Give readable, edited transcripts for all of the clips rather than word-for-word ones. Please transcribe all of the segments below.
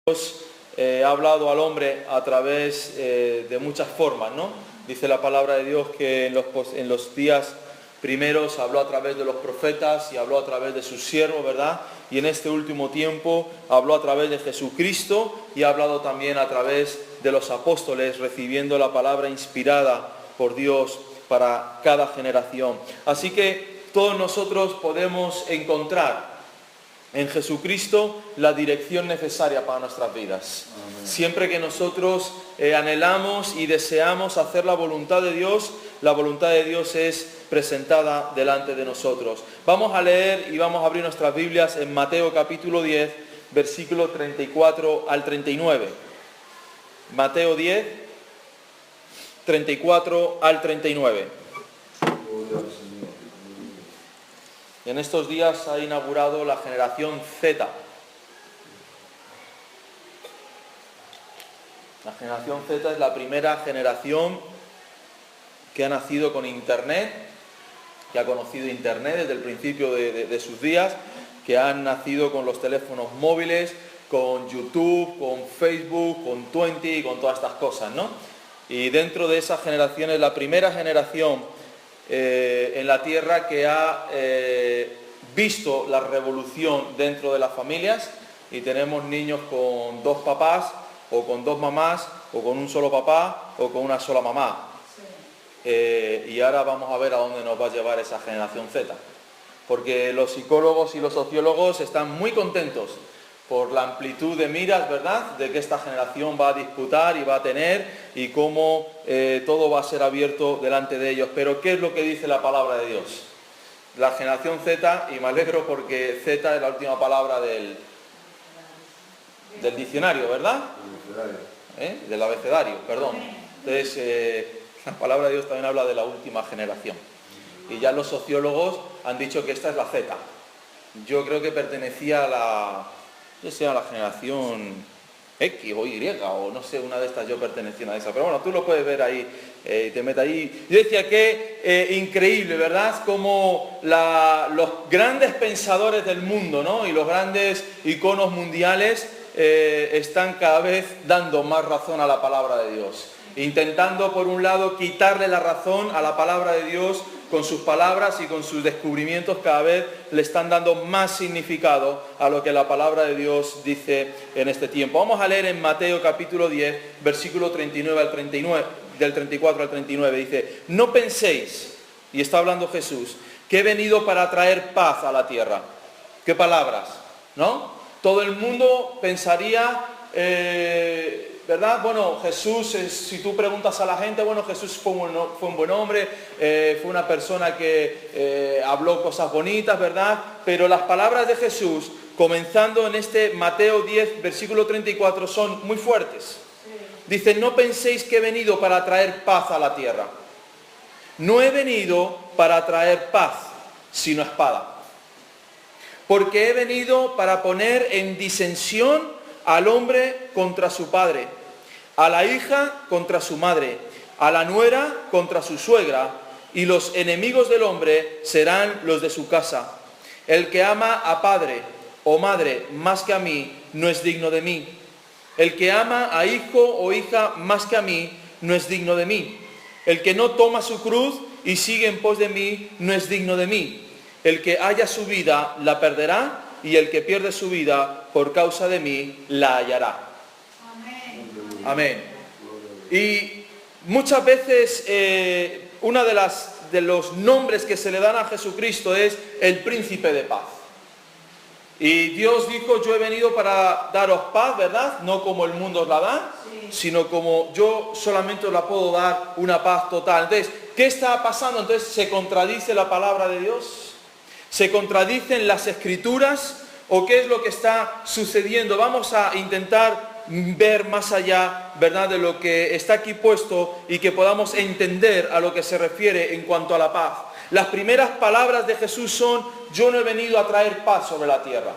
Dios ha hablado al hombre a través de muchas formas, ¿no? Dice la palabra de Dios que en los días primeros habló a través de los profetas y habló a través de sus siervos, ¿verdad? Y en este último tiempo habló a través de Jesucristo y ha hablado también a través de los apóstoles, recibiendo la palabra inspirada por Dios para cada generación. Así que todos nosotros podemos encontrar en Jesucristo la dirección necesaria para nuestras vidas. Amén. Siempre que nosotros anhelamos y deseamos hacer la voluntad de Dios, la voluntad de Dios es presentada delante de nosotros. Vamos a leer y vamos a abrir nuestras Biblias en Mateo capítulo 10, versículo 34 al 39. Mateo 10, 34 al 39. En estos días ha inaugurado la generación Z. La generación Z es la primera generación que ha nacido con Internet, que ha conocido Internet desde el principio de sus días, que han nacido con los teléfonos móviles, con YouTube, con Facebook, con Twenty y con todas estas cosas, ¿no? Y dentro de esa generación es la primera generación en la tierra que ha visto la revolución dentro de las familias, y tenemos niños con dos papás o con dos mamás o con un solo papá o con una sola mamá. Y ahora vamos a ver a dónde nos va a llevar esa generación Z, porque los psicólogos y los sociólogos están muy contentos por la amplitud de miras, ¿verdad?, de que esta generación va a disputar y va a tener, y cómo todo va a ser abierto delante de ellos. Pero ¿qué es lo que dice la palabra de Dios? La generación Z, y me alegro porque Z es la última palabra del diccionario, ¿verdad? Del abecedario, perdón. Entonces, la palabra de Dios también habla de la última generación. Y ya los sociólogos han dicho que esta es la Z. Yo creo que pertenecía a la generación X o Y, o no sé, una de estas yo pertenecía a esa. Pero bueno, tú lo puedes ver ahí, te metes ahí. Yo decía que increíble, ¿verdad? Como los grandes pensadores del mundo, ¿no?, y los grandes iconos mundiales están cada vez dando más razón a la palabra de Dios. Intentando, por un lado, quitarle la razón a la palabra de Dios con sus palabras, y con sus descubrimientos cada vez le están dando más significado a lo que la palabra de Dios dice en este tiempo. Vamos a leer en Mateo capítulo 10, versículo 39 al 39, del 34 al 39. Dice: no penséis, y está hablando Jesús, que he venido para traer paz a la tierra. ¿Qué palabras? ¿No? Todo el mundo pensaría, ¿verdad? Bueno, Jesús, si tú preguntas a la gente, bueno, Jesús fue un buen hombre, fue una persona que habló cosas bonitas, ¿verdad? Pero las palabras de Jesús, comenzando en este Mateo 10, versículo 34, son muy fuertes. Dice: no penséis que he venido para traer paz a la tierra. No he venido para traer paz, sino espada. Porque he venido para poner en disensión al hombre contra su padre, a la hija contra su madre, a la nuera contra su suegra, y los enemigos del hombre serán los de su casa. El que ama a padre o madre más que a mí, no es digno de mí. El que ama a hijo o hija más que a mí, no es digno de mí. El que no toma su cruz y sigue en pos de mí, no es digno de mí. El que halla su vida, la perderá, y el que pierde su vida por causa de mí, la hallará. Amén. Y muchas veces una de los nombres que se le dan a Jesucristo es el príncipe de paz. Y Dios dijo: yo he venido para daros paz, ¿verdad? No como el mundo os la da, sino como yo solamente os la puedo dar, una paz total. Entonces, ¿qué está pasando? Entonces, ¿se contradice la palabra de Dios? ¿Se contradicen las escrituras? ¿O qué es lo que está sucediendo? Vamos a intentar ver más allá, ¿verdad?, de lo que está aquí puesto, y que podamos entender a lo que se refiere en cuanto a la paz. Las primeras palabras de Jesús son: yo no he venido a traer paz sobre la tierra.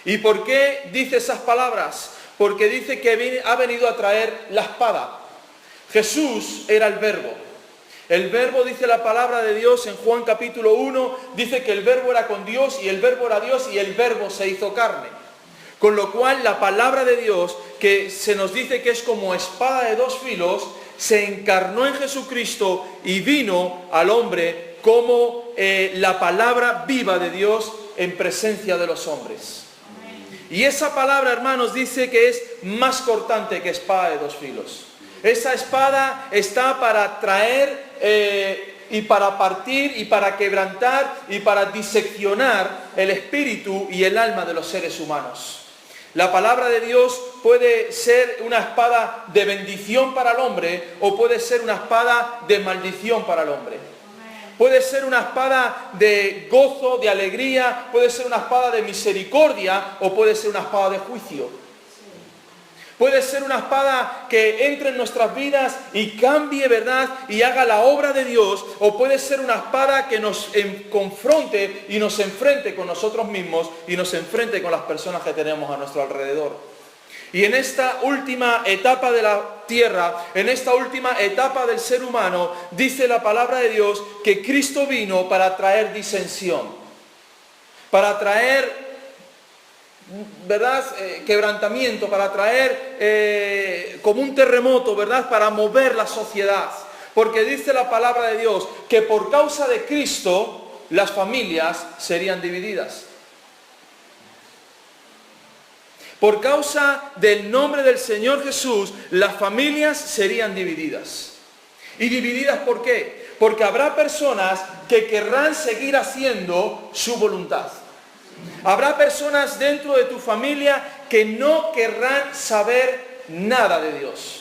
¿Y por qué dice esas palabras? Porque dice que ha venido a traer la espada. Jesús era el Verbo. El Verbo, dice la palabra de Dios en Juan capítulo 1, dice que el Verbo era con Dios y el Verbo era Dios y el Verbo se hizo carne. Con lo cual la palabra de Dios, que se nos dice que es como espada de dos filos, se encarnó en Jesucristo y vino al hombre como la palabra viva de Dios en presencia de los hombres. Y esa palabra, hermanos, dice que es más cortante que espada de dos filos. Esa espada está para traer y para partir y para quebrantar y para diseccionar el espíritu y el alma de los seres humanos. La palabra de Dios puede ser una espada de bendición para el hombre o puede ser una espada de maldición para el hombre. Puede ser una espada de gozo, de alegría, puede ser una espada de misericordia o puede ser una espada de juicio. Puede ser una espada que entre en nuestras vidas y cambie, ¿verdad? Y haga la obra de Dios. O puede ser una espada que nos confronte y nos enfrente con nosotros mismos y nos enfrente con las personas que tenemos a nuestro alrededor. Y en esta última etapa de la tierra, en esta última etapa del ser humano, dice la palabra de Dios que Cristo vino para traer disensión, para traer, ¿verdad? Quebrantamiento, para traer como un terremoto, ¿verdad? Para mover la sociedad. Porque dice la palabra de Dios que por causa de Cristo las familias serían divididas. Por causa del nombre del Señor Jesús, las familias serían divididas. ¿Y divididas por qué? Porque habrá personas que querrán seguir haciendo su voluntad. Habrá personas dentro de tu familia que no querrán saber nada de Dios,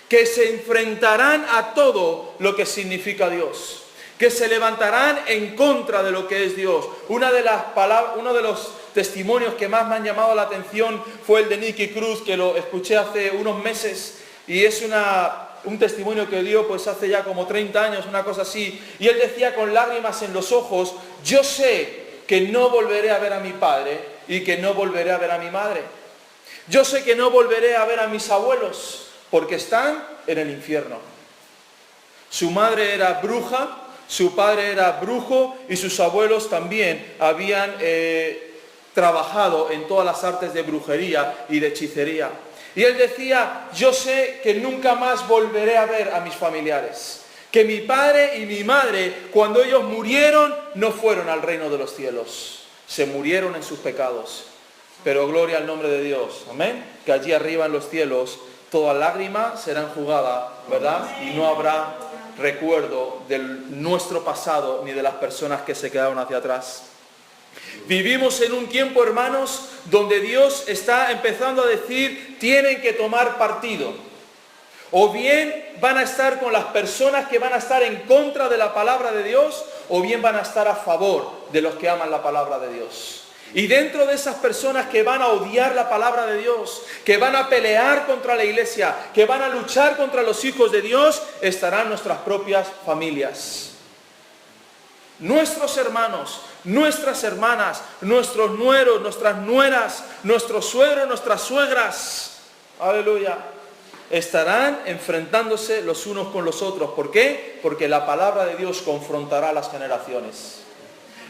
que se enfrentarán a todo lo que significa Dios, que se levantarán en contra de lo que es Dios. Uno de los testimonios que más me han llamado la atención fue el de Nicky Cruz, que lo escuché hace unos meses, y es un testimonio que dio pues hace ya como 30 años, una cosa así, y él decía con lágrimas en los ojos: yo sé que no volveré a ver a mi padre y que no volveré a ver a mi madre. Yo sé que no volveré a ver a mis abuelos porque están en el infierno. Su madre era bruja, su padre era brujo y sus abuelos también habían trabajado en todas las artes de brujería y de hechicería. Y él decía: yo sé que nunca más volveré a ver a mis familiares. Que mi padre y mi madre, cuando ellos murieron, no fueron al reino de los cielos. Se murieron en sus pecados. Pero gloria al nombre de Dios. Amén. Que allí arriba en los cielos toda lágrima será enjugada, ¿verdad? Y no habrá recuerdo de nuestro pasado ni de las personas que se quedaron hacia atrás. Vivimos en un tiempo, hermanos, donde Dios está empezando a decir: tienen que tomar partido. O bien van a estar con las personas que van a estar en contra de la palabra de Dios, o bien van a estar a favor de los que aman la palabra de Dios. Y dentro de esas personas que van a odiar la palabra de Dios, que van a pelear contra la iglesia, que van a luchar contra los hijos de Dios, estarán nuestras propias familias. Nuestros hermanos, nuestras hermanas, nuestros nueros, nuestras nueras, nuestros suegros, nuestras suegras. Aleluya. Estarán enfrentándose los unos con los otros. ¿Por qué? Porque la palabra de Dios confrontará a las generaciones.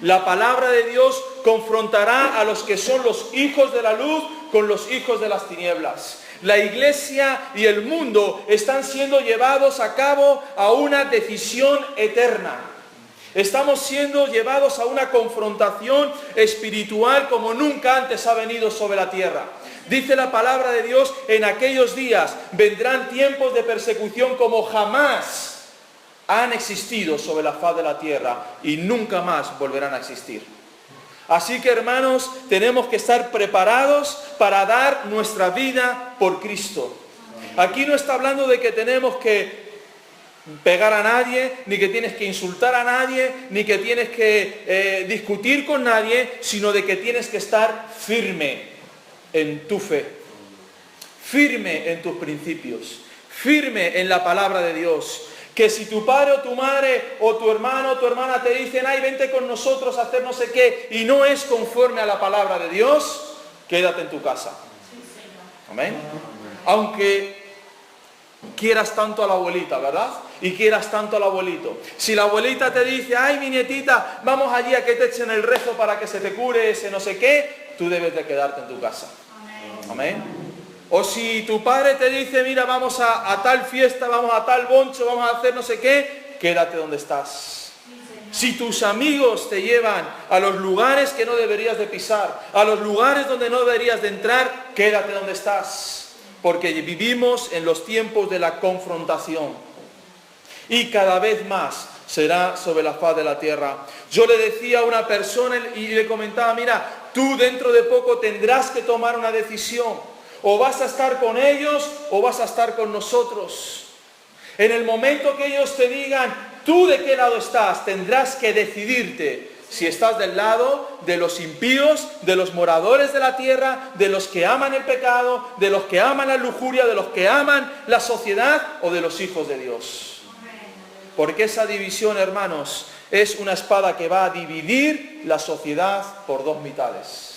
La palabra de Dios confrontará a los que son los hijos de la luz con los hijos de las tinieblas. La iglesia y el mundo están siendo llevados a cabo a una decisión eterna. Estamos siendo llevados a una confrontación espiritual como nunca antes ha venido sobre la tierra. Dice la palabra de Dios: en aquellos días vendrán tiempos de persecución como jamás han existido sobre la faz de la tierra y nunca más volverán a existir. Así que, hermanos, tenemos que estar preparados para dar nuestra vida por Cristo. Aquí no está hablando de que tenemos que pegar a nadie, ni que tienes que insultar a nadie, ni que tienes que discutir con nadie, sino de que tienes que estar firme en tu fe, firme en tus principios, firme en la palabra de Dios. Que si tu padre o tu madre o tu hermano o tu hermana te dicen: ay, vente con nosotros a hacer no sé qué, y no es conforme a la palabra de Dios, quédate en tu casa. Amén. Aunque quieras tanto a la abuelita, ¿verdad? Y quieras tanto al abuelito. Si la abuelita te dice: ay, mi nietita, vamos allí a que te echen el rezo para que se te cure ese no sé qué, tú debes de quedarte en tu casa. Amén. O si tu padre te dice, mira, vamos a tal fiesta, vamos a tal boncho, vamos a hacer no sé qué, quédate donde estás. Si tus amigos te llevan a los lugares que no deberías de pisar, a los lugares donde no deberías de entrar, quédate donde estás. Porque vivimos en los tiempos de la confrontación. Y cada vez más será sobre la faz de la tierra. Yo le decía a una persona y le comentaba, mira, tú dentro de poco tendrás que tomar una decisión. O vas a estar con ellos o vas a estar con nosotros. En el momento que ellos te digan, tú de qué lado estás, tendrás que decidirte. Si estás del lado de los impíos, de los moradores de la tierra, de los que aman el pecado, de los que aman la lujuria, de los que aman la sociedad o de los hijos de Dios. Porque esa división, hermanos, es una espada que va a dividir la sociedad por dos mitades.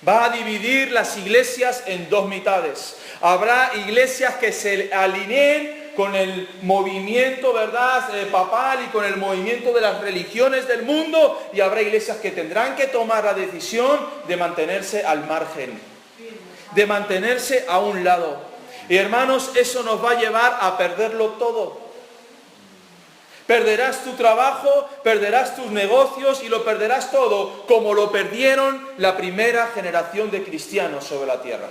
Va a dividir las iglesias en dos mitades. Habrá iglesias que se alineen con el movimiento, ¿verdad?, papal y con el movimiento de las religiones del mundo, y habrá iglesias que tendrán que tomar la decisión de mantenerse al margen, de mantenerse a un lado. Y hermanos, eso nos va a llevar a perderlo todo. Perderás tu trabajo, perderás tus negocios y lo perderás todo, como lo perdieron la primera generación de cristianos sobre la tierra.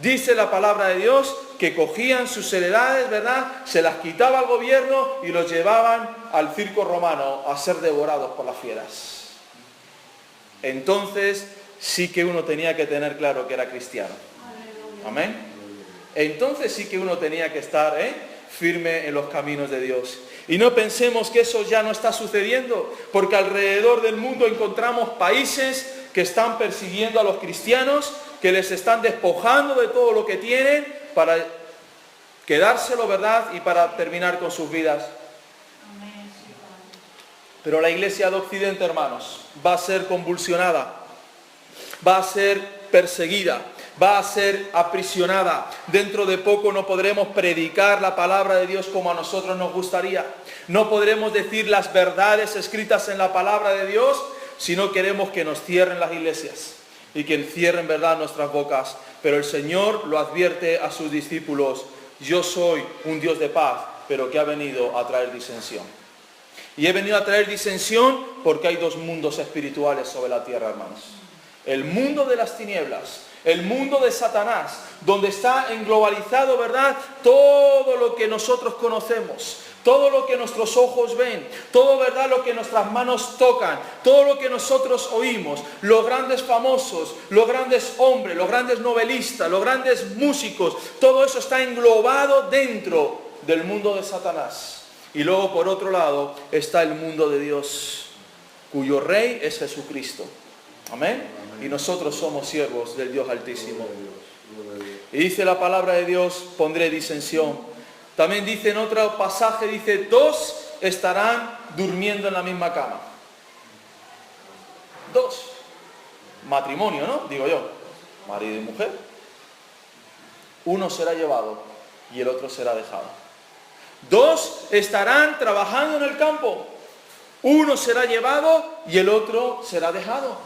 Dice la palabra de Dios que cogían sus heredades, ¿verdad?, se las quitaba el gobierno y los llevaban al circo romano a ser devorados por las fieras. Entonces sí que uno tenía que tener claro que era cristiano. Amén. Entonces sí que uno tenía que estar firme en los caminos de Dios. Y no pensemos que eso ya no está sucediendo, porque alrededor del mundo encontramos países que están persiguiendo a los cristianos, que les están despojando de todo lo que tienen para quedárselo, ¿verdad?, y para terminar con sus vidas. Pero la iglesia de Occidente, hermanos, va a ser convulsionada, va a ser perseguida, va a ser aprisionada. Dentro de poco no podremos predicar la palabra de Dios como a nosotros nos gustaría. No podremos decir las verdades escritas en la palabra de Dios si no queremos que nos cierren las iglesias y que cierren, ¿verdad?, nuestras bocas. Pero el Señor lo advierte a sus discípulos: yo soy un Dios de paz, pero que ha venido a traer disensión. Y he venido a traer disensión porque hay dos mundos espirituales sobre la tierra, hermanos. El mundo de las tinieblas, el mundo de Satanás, donde está englobalizado, ¿verdad?, todo lo que nosotros conocemos, todo lo que nuestros ojos ven, todo, ¿verdad?, lo que nuestras manos tocan, todo lo que nosotros oímos, los grandes famosos, los grandes hombres, los grandes novelistas, los grandes músicos, todo eso está englobado dentro del mundo de Satanás. Y luego, por otro lado, está el mundo de Dios, cuyo rey es Jesucristo. Amén. Y nosotros somos siervos del Dios Altísimo. Y dice la palabra de Dios: pondré disensión. También dice en otro pasaje, dice, dos estarán durmiendo en la misma cama. Dos. Matrimonio, ¿no? Digo yo. Marido y mujer. Uno será llevado y el otro será dejado. Dos estarán trabajando en el campo. Uno será llevado y el otro será dejado.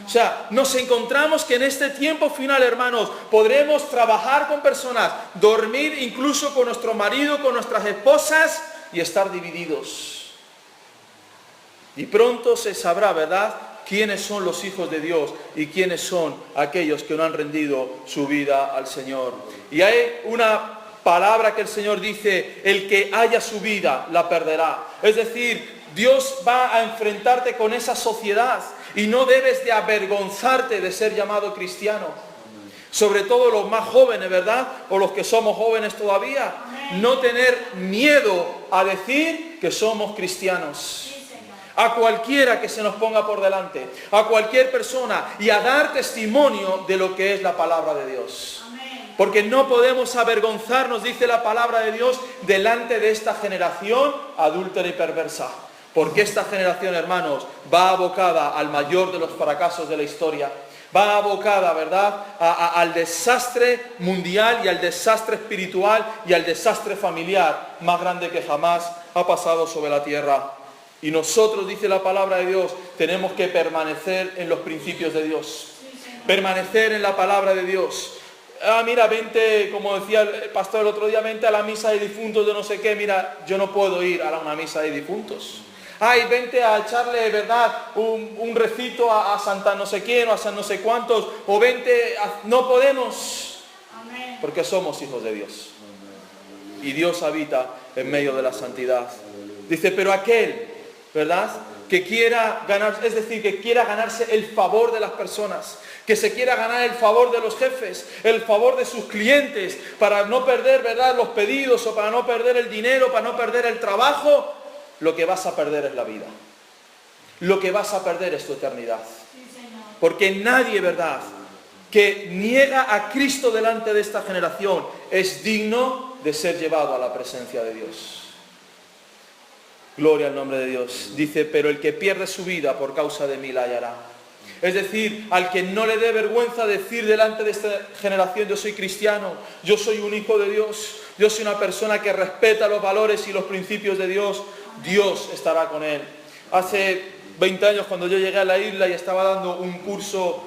O sea, nos encontramos que en este tiempo final, hermanos, podremos trabajar con personas, dormir incluso con nuestro marido, con nuestras esposas y estar divididos. Y pronto se sabrá, ¿verdad?, quiénes son los hijos de Dios y quiénes son aquellos que no han rendido su vida al Señor. Y hay una palabra que el Señor dice: el que haya su vida la perderá. Es decir, Dios va a enfrentarte con esa sociedad. Y no debes de avergonzarte de ser llamado cristiano. Sobre todo los más jóvenes, ¿verdad? O los que somos jóvenes todavía. No tener miedo a decir que somos cristianos. A cualquiera que se nos ponga por delante. A cualquier persona. Y a dar testimonio de lo que es la palabra de Dios. Porque no podemos avergonzarnos, dice la palabra de Dios, delante de esta generación adúltera y perversa. Porque esta generación, hermanos, va abocada al mayor de los fracasos de la historia. Va abocada, ¿verdad?, al desastre mundial y al desastre espiritual y al desastre familiar más grande que jamás ha pasado sobre la tierra. Y nosotros, dice la palabra de Dios, tenemos que permanecer en los principios de Dios. Permanecer en la palabra de Dios. Mira, vente, como decía el pastor el otro día, vente a la misa de difuntos de no sé qué. Mira, yo no puedo ir a una misa de difuntos. Vente a echarle, ¿verdad?, un recito a Santa no sé quién o a San no sé cuántos. O vente, no podemos. Porque somos hijos de Dios. Y Dios habita en medio de la santidad. Dice, pero aquel, ¿verdad?, que quiera ganar, es decir, que quiera ganarse el favor de las personas, que se quiera ganar el favor de los jefes, el favor de sus clientes, para no perder, ¿verdad?, los pedidos, o para no perder el dinero, para no perder el trabajo, lo que vas a perder es la vida. Lo que vas a perder es tu eternidad. Porque nadie, ¿verdad?, que niega a Cristo delante de esta generación es digno de ser llevado a la presencia de Dios. Gloria al nombre de Dios. Dice, pero el que pierde su vida por causa de mí la hallará. Es decir, al que no le dé vergüenza decir delante de esta generación, yo soy cristiano, yo soy un hijo de Dios, yo soy una persona que respeta los valores y los principios de Dios, Dios estará con él. Hace 20 años, cuando yo llegué a la isla y estaba dando un curso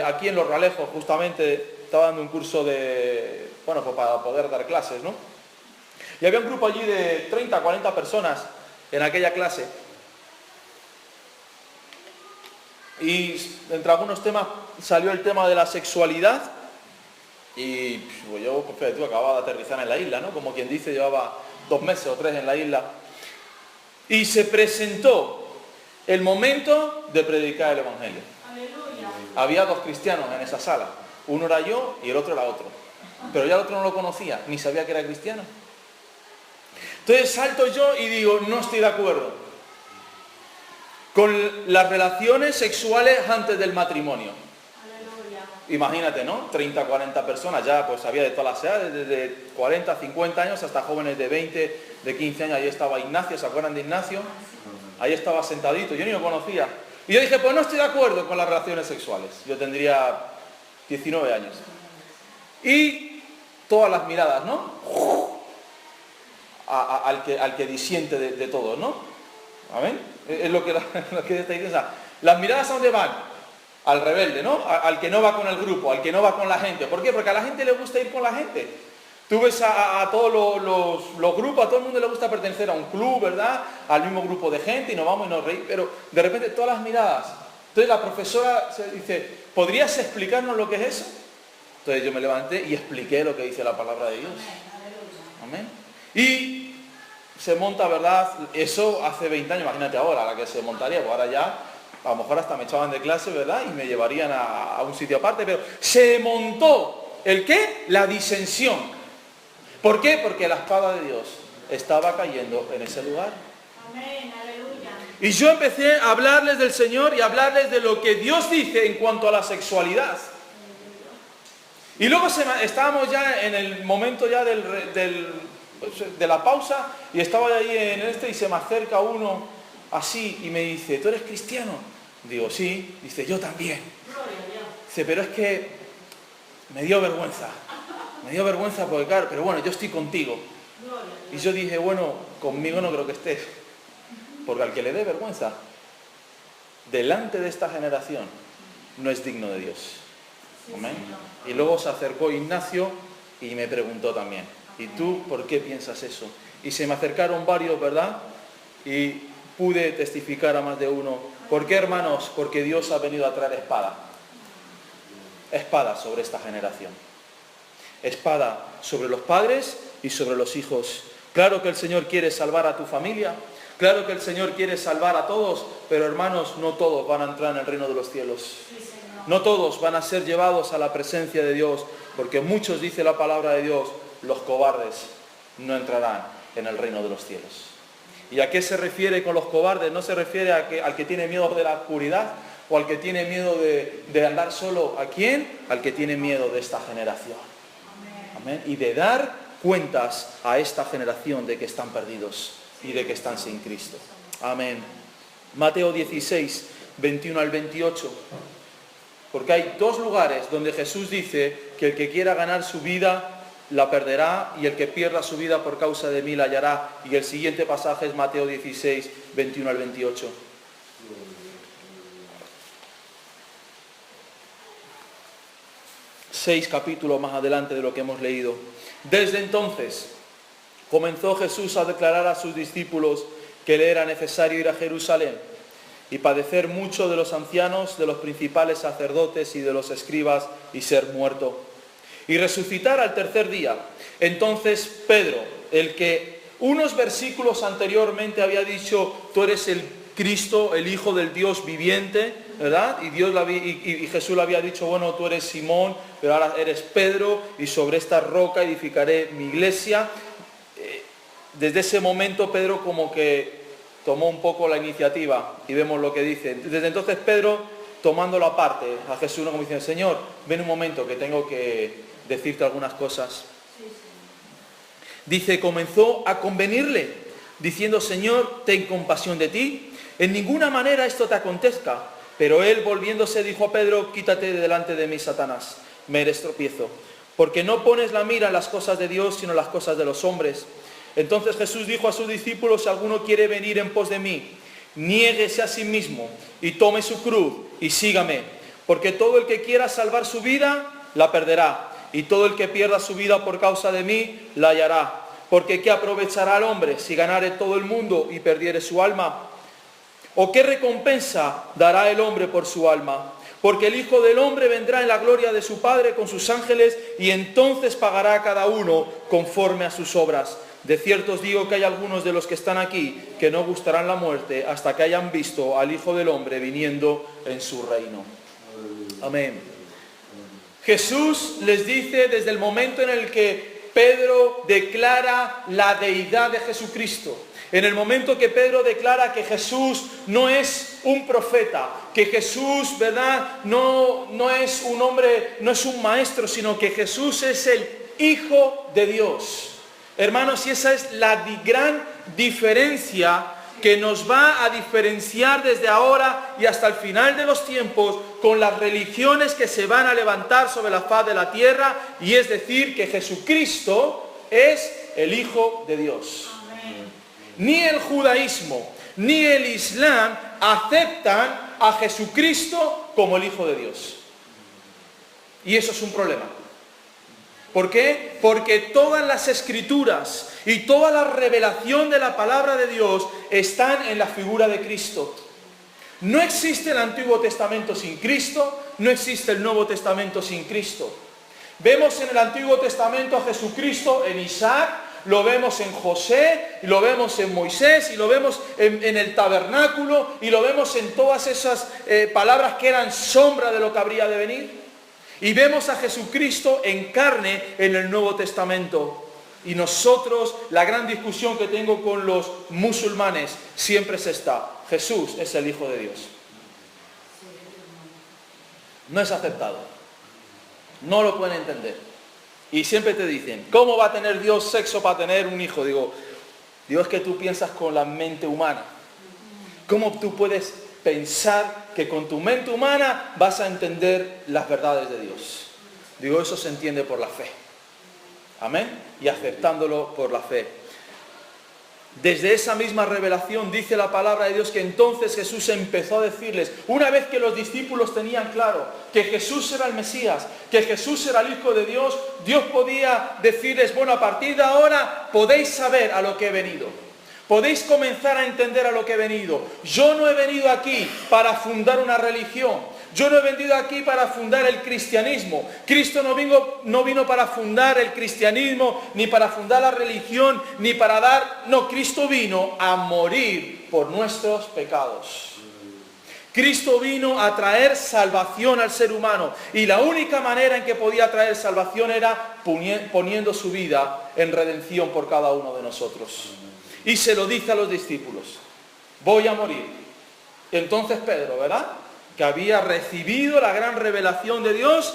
aquí en Los Realejos, justamente, estaba dando un curso de, bueno, pues para poder dar clases, ¿no? Y había un grupo allí de 30, 40 personas en aquella clase. Y entre algunos temas salió el tema de la sexualidad. Y pues yo, pues, tú acababa de aterrizar en la isla, ¿no? Como quien dice, llevaba 2 meses o 3 en la isla. Y se presentó el momento de predicar el Evangelio. Aleluya. Había 2 cristianos en esa sala. Uno era yo y el otro era otro. Pero ya el otro no lo conocía, ni sabía que era cristiano. Entonces salto yo y digo, no estoy de acuerdo con las relaciones sexuales antes del matrimonio. Aleluya. Imagínate, ¿no? 30, 40 personas, ya pues había de todas las edades, desde 40, 50 años hasta jóvenes de 20, de 15 años. Ahí estaba Ignacio, ¿se acuerdan de Ignacio? Ahí estaba sentadito, yo ni lo conocía. Y yo dije, pues no estoy de acuerdo con las relaciones sexuales. Yo tendría 19 años. Y todas las miradas, ¿no? Al que disiente de todo, ¿no? ¿Amén? Es lo que está diciendo. O sea, las miradas, ¿a dónde van? Al rebelde, ¿no? Al que no va con el grupo, al que no va con la gente. ¿Por qué? Porque a la gente le gusta ir con la gente. Tú ves a todos los grupos, a todo el mundo le gusta pertenecer a un club, ¿verdad? Al mismo grupo de gente y nos vamos y nos reímos. Pero de repente todas las miradas. Entonces la profesora se dice, ¿podrías explicarnos lo que es eso? Entonces yo me levanté y expliqué lo que dice la palabra de Dios. Amén. Y se monta, ¿verdad? Eso hace 20 años, imagínate ahora, la que se montaría, pues ahora ya, a lo mejor hasta me echaban de clase, ¿verdad? Y me llevarían a un sitio aparte, pero se montó, ¿el qué? La disensión. ¿Por qué? Porque la espada de Dios estaba cayendo en ese lugar. Amén, aleluya. Y yo empecé a hablarles del Señor y a hablarles de lo que Dios dice en cuanto a la sexualidad. Y luego estábamos ya en el momento ya de la pausa y estaba ahí en y se me acerca uno así y me dice, ¿tú eres cristiano? Digo, sí. Dice, yo también. Dice, pero es que me dio vergüenza porque claro, pero bueno, yo estoy contigo. Y yo dije, bueno, conmigo no creo que estés, porque al que le dé vergüenza delante de esta generación no es digno de Dios. Amén. Y luego se acercó Ignacio y me preguntó también, ¿y tú por qué piensas eso? Y se me acercaron varios, ¿verdad? Y pude testificar a más de uno. ¿Por qué, hermanos? Porque Dios ha venido a traer espada. Espada sobre esta generación. Espada sobre los padres y sobre los hijos. Claro que el Señor quiere salvar a tu familia. Claro que el Señor quiere salvar a todos. Pero, hermanos, no todos van a entrar en el reino de los cielos. No todos van a ser llevados a la presencia de Dios. Porque muchos, dice la palabra de Dios, los cobardes no entrarán en el reino de los cielos. ¿Y a qué se refiere con los cobardes? No se refiere al que tiene miedo de la oscuridad o al que tiene miedo de andar solo. ¿A quién? Al que tiene miedo de esta generación. Amén. Y de dar cuentas a esta generación de que están perdidos y de que están sin Cristo. Amén. Mateo 16, 21 al 28. Porque hay 2 lugares donde Jesús dice que el que quiera ganar su vida la perderá, y el que pierda su vida por causa de mí la hallará. Y el siguiente pasaje es Mateo 16, 21 al 28. 6 capítulos más adelante de lo que hemos leído. Desde entonces comenzó Jesús a declarar a sus discípulos que le era necesario ir a Jerusalén y padecer mucho de los ancianos, de los principales sacerdotes y de los escribas, y ser muerto, y resucitar al tercer día. Entonces Pedro, el que unos versículos anteriormente había dicho, tú eres el Cristo, el Hijo del Dios viviente, ¿verdad? Y Jesús le había dicho, bueno, tú eres Simón, pero ahora eres Pedro, y sobre esta roca edificaré mi iglesia. Desde ese momento Pedro como que tomó un poco la iniciativa, y vemos lo que dice. Desde entonces Pedro, tomándolo aparte a Jesús, como diciendo, Señor, ven un momento que tengo que decirte algunas cosas. Dice, comenzó a convenirle, diciendo, Señor, ten compasión de ti, en ninguna manera esto te acontezca. Pero él, volviéndose, dijo a Pedro, quítate de delante de mí, Satanás, me eres tropiezo, porque no pones la mira en las cosas de Dios, sino en las cosas de los hombres. Entonces Jesús dijo a sus discípulos, si alguno quiere venir en pos de mí, niéguese a sí mismo y tome su cruz y sígame. Porque todo el que quiera salvar su vida, la perderá. Y todo el que pierda su vida por causa de mí, la hallará. Porque ¿qué aprovechará al hombre si ganare todo el mundo y perdiere su alma? ¿O qué recompensa dará el hombre por su alma? Porque el Hijo del Hombre vendrá en la gloria de su Padre con sus ángeles, y entonces pagará a cada uno conforme a sus obras. De cierto os digo que hay algunos de los que están aquí que no gustarán la muerte hasta que hayan visto al Hijo del Hombre viniendo en su reino. Amén. Jesús les dice desde el momento en el que Pedro declara la deidad de Jesucristo, en el momento que Pedro declara que Jesús no es un profeta, que Jesús, ¿verdad?, no es un hombre, no es un maestro, sino que Jesús es el Hijo de Dios. Hermanos, y esa es la gran diferencia que nos va a diferenciar desde ahora y hasta el final de los tiempos con las religiones que se van a levantar sobre la faz de la tierra, y es decir, que Jesucristo es el Hijo de Dios. Amén. Ni el judaísmo ni el islam aceptan a Jesucristo como el Hijo de Dios. Y eso es un problema. ¿Por qué? Porque todas las escrituras y toda la revelación de la palabra de Dios están en la figura de Cristo. No existe el Antiguo Testamento sin Cristo, no existe el Nuevo Testamento sin Cristo. Vemos en el Antiguo Testamento a Jesucristo en Isaac, lo vemos en José, y lo vemos en Moisés, y lo vemos en el tabernáculo, y lo vemos en todas esas palabras que eran sombra de lo que habría de venir. Y vemos a Jesucristo en carne en el Nuevo Testamento. Y nosotros, la gran discusión que tengo con los musulmanes siempre es esta: Jesús es el Hijo de Dios. No es aceptado. No lo pueden entender. Y siempre te dicen, ¿cómo va a tener Dios sexo para tener un hijo? Digo, Dios, que tú piensas con la mente humana. ¿Cómo tú puedes pensar que con tu mente humana vas a entender las verdades de Dios? Digo, eso se entiende por la fe. Amén. Y aceptándolo por la fe. Desde esa misma revelación dice la palabra de Dios que entonces Jesús empezó a decirles, una vez que los discípulos tenían claro que Jesús era el Mesías, que Jesús era el Hijo de Dios, Dios podía decirles, bueno, a partir de ahora podéis saber a lo que he venido. Podéis comenzar a entender a lo que he venido. Yo no he venido aquí para fundar una religión. Yo no he venido aquí para fundar el cristianismo. Cristo no vino para fundar el cristianismo, ni para fundar la religión, ni para dar... No, Cristo vino a morir por nuestros pecados. Cristo vino a traer salvación al ser humano. Y la única manera en que podía traer salvación era poniendo su vida en redención por cada uno de nosotros. Y se lo dice a los discípulos, voy a morir. Y entonces Pedro, ¿verdad?, que había recibido la gran revelación de Dios,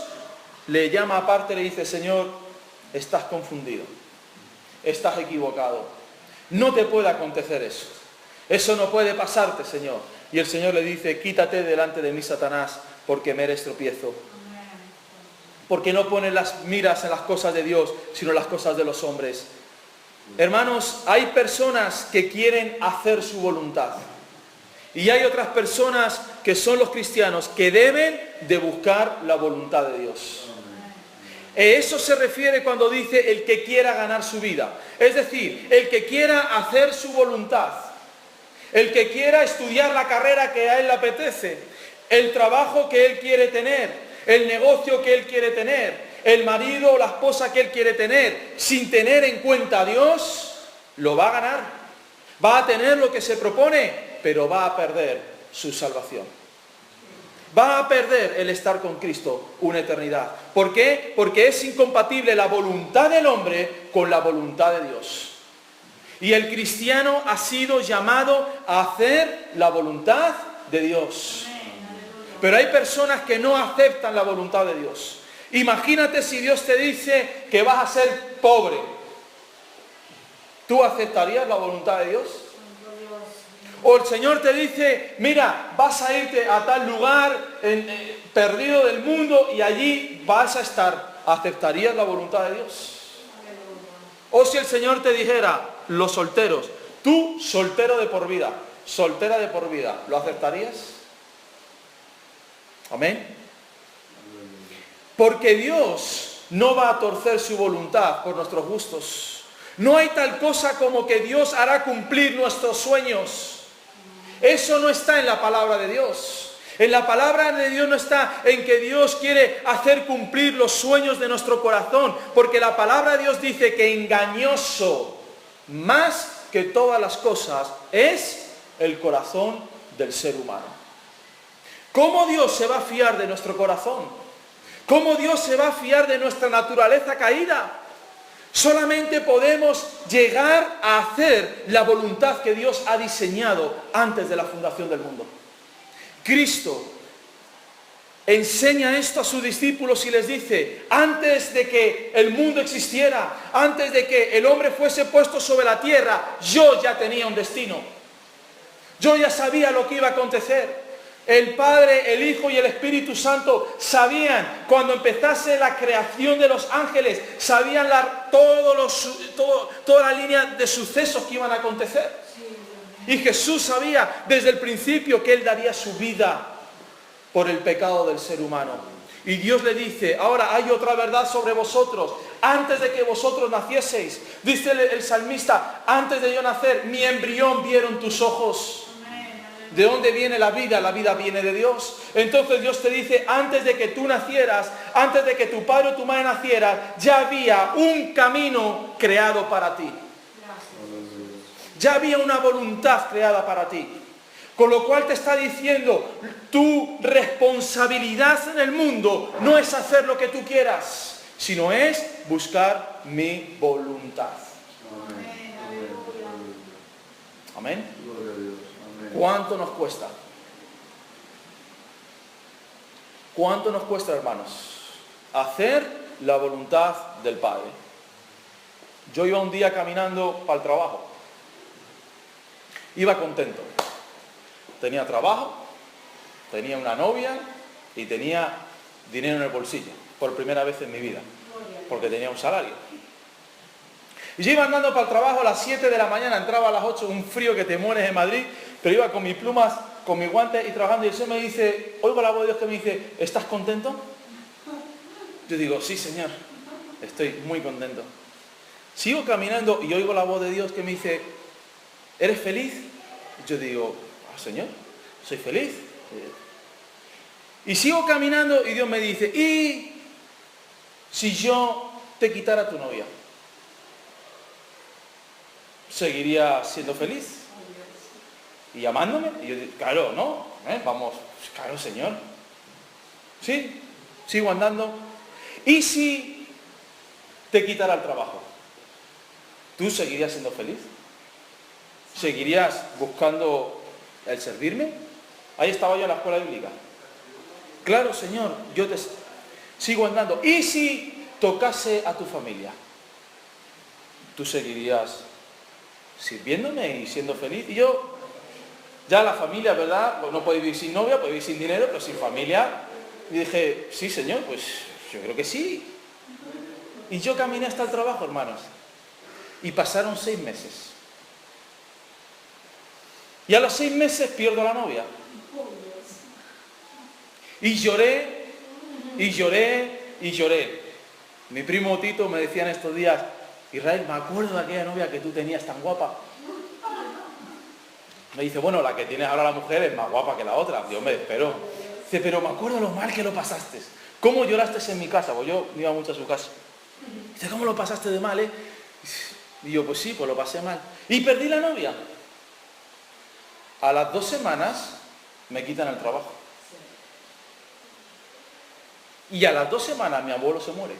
le llama aparte y le dice, Señor, estás confundido, estás equivocado, no te puede acontecer eso, eso no puede pasarte, Señor. Y el Señor le dice, quítate delante de mí, Satanás, porque me eres tropiezo. porque no pones las miras en las cosas de Dios, sino en las cosas de los hombres. Hermanos, hay personas que quieren hacer su voluntad. Y hay otras personas que son los cristianos que deben de buscar la voluntad de Dios. Eso se refiere cuando dice el que quiera ganar su vida. Es decir, el que quiera hacer su voluntad. El que quiera estudiar la carrera que a él le apetece. El trabajo que él quiere tener. El negocio que él quiere tener. El marido o la esposa que él quiere tener. Sin tener en cuenta a Dios, lo va a ganar. Va a tener lo que se propone, pero va a perder su salvación. Va a perder el estar con Cristo una eternidad. ¿Por qué? Porque es incompatible la voluntad del hombre con la voluntad de Dios. Y el cristiano ha sido llamado a hacer la voluntad de Dios. Pero hay personas que no aceptan la voluntad de Dios. Imagínate si Dios te dice que vas a ser pobre. ¿Tú aceptarías la voluntad de Dios? O el Señor te dice, mira, vas a irte a tal lugar perdido del mundo y allí vas a estar. ¿Aceptarías la voluntad de Dios? O si el Señor te dijera, los solteros, tú soltero de por vida, soltera de por vida, ¿lo aceptarías? Amén. Porque Dios no va a torcer su voluntad por nuestros gustos. No hay tal cosa como que Dios hará cumplir nuestros sueños. Eso no está en la palabra de Dios. En la palabra de Dios no está en que Dios quiere hacer cumplir los sueños de nuestro corazón. Porque la palabra de Dios dice que engañoso, más que todas las cosas, es el corazón del ser humano. ¿Cómo Dios se va a fiar de nuestro corazón? ¿Cómo Dios se va a fiar de nuestra naturaleza caída? Solamente podemos llegar a hacer la voluntad que Dios ha diseñado antes de la fundación del mundo. Cristo enseña esto a sus discípulos y les dice, antes de que el mundo existiera, antes de que el hombre fuese puesto sobre la tierra, yo ya tenía un destino. Yo ya sabía lo que iba a acontecer. El Padre, el Hijo y el Espíritu Santo sabían, cuando empezase la creación de los ángeles, sabían toda la línea de sucesos que iban a acontecer. Y Jesús sabía desde el principio que Él daría su vida por el pecado del ser humano. Y Dios le dice, ahora hay otra verdad sobre vosotros. Antes de que vosotros nacieseis, dice el salmista, antes de yo nacer, mi embrión vieron tus ojos. ¿De dónde viene la vida? La vida viene de Dios. Entonces Dios te dice, antes de que tú nacieras, antes de que tu padre o tu madre naciera, ya había un camino creado para ti. Ya había una voluntad creada para ti. Con lo cual te está diciendo, tu responsabilidad en el mundo no es hacer lo que tú quieras, sino es buscar mi voluntad. Amén. ¿Cuánto nos cuesta? ¿Cuánto nos cuesta, hermanos? Hacer la voluntad del Padre. Yo iba un día caminando para el trabajo. Iba contento. Tenía trabajo, tenía una novia y tenía dinero en el bolsillo. Por primera vez en mi vida. Porque tenía un salario. Y yo iba andando para el trabajo a las 7 de la mañana, entraba a las 8, un frío que te mueres en Madrid, pero iba con mis plumas, con mis guantes y trabajando, y el Señor me dice, oigo la voz de Dios que me dice, ¿estás contento? Yo digo, sí, Señor, estoy muy contento. Sigo caminando y oigo la voz de Dios que me dice, ¿eres feliz? Yo digo, Señor, soy feliz. Y sigo caminando y Dios me dice, ¿y si yo te quitara tu novia? ¿Seguiría siendo feliz? ¿Y amándome? Y yo digo, claro, ¿no? Vamos, claro, Señor. Sí, sigo andando. ¿Y si te quitara el trabajo? ¿Tú seguirías siendo feliz? ¿Seguirías buscando el servirme? Ahí estaba yo en la escuela bíblica. Claro, Señor, yo te sigo andando. ¿Y si tocase a tu familia? ¿Tú seguirías sirviéndome y siendo feliz? Y yo, ya la familia, ¿verdad? Pues no puede vivir sin novia, puede vivir sin dinero, pero sin familia. Y dije, sí, Señor, pues Yo creo que sí. Y yo caminé hasta el trabajo, hermanos. Y pasaron 6 meses. Y a los 6 meses pierdo a la novia. Y lloré, y lloré, y lloré. Mi primo Tito me decía en estos días, Israel, me acuerdo de aquella novia que tú tenías tan guapa. Me dice, bueno, la que tienes ahora la mujer es más guapa que la otra. Dios me espero. Dice, pero me acuerdo lo mal que lo pasaste. ¿Cómo lloraste en mi casa? Pues yo iba mucho a su casa. Dice, ¿cómo lo pasaste de mal, Y yo, pues sí, pues lo pasé mal. Y perdí la novia. A las 2 semanas me quitan el trabajo. Y a las 2 semanas mi abuelo se muere.